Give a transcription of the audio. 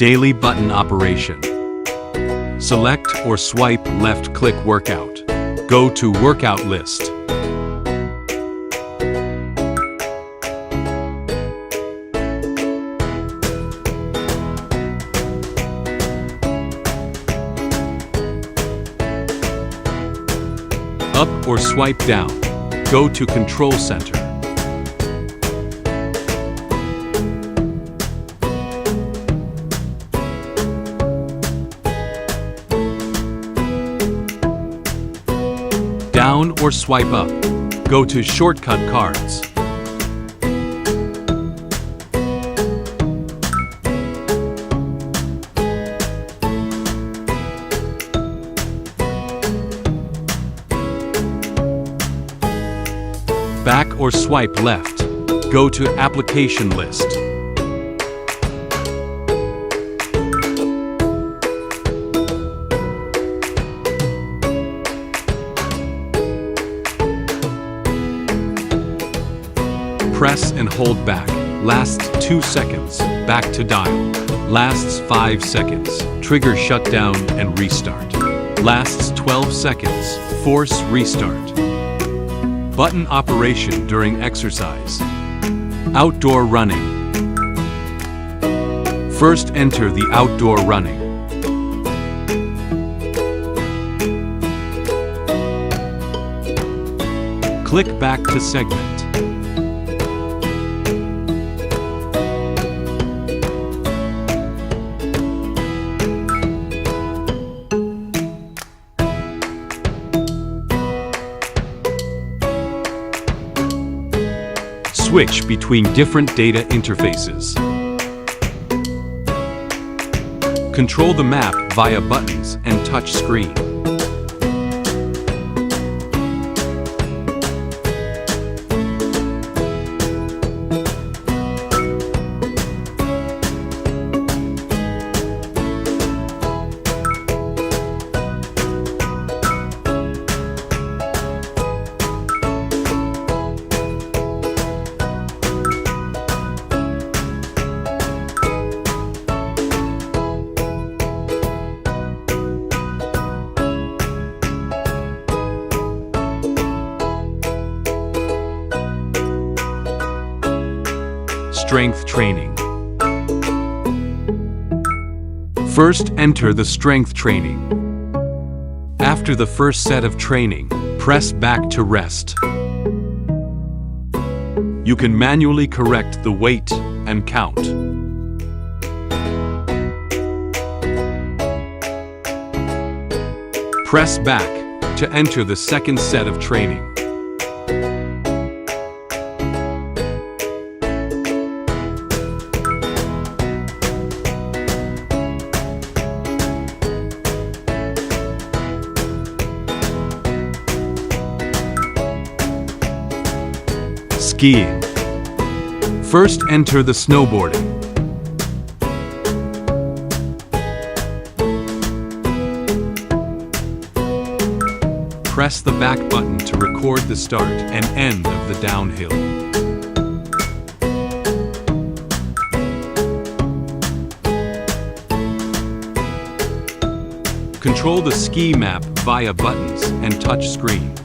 Daily button operation. Select or swipe left-click workout. Go to workout list. Up or swipe down. Go to Control Center. Down or swipe up. Go to Shortcut Cards. Back or swipe left. Go to Application List. Press and hold back. Lasts 2 seconds. Back to dial. Lasts 5 seconds. Trigger shutdown and restart. Lasts 12 seconds. Force restart. Button operation during exercise. Outdoor running. First enter the outdoor running. Click back to segment. Switch between different data interfaces. Control the map via buttons and touch screen. Strength training. First, enter the strength training. After the first set of training, press back to rest. You can manually correct the weight and count. Press back to enter the second set of training. Skiing. First, enter the snowboarding. Press the back button to record the start and end of the downhill. Control the ski map via buttons and touch screen.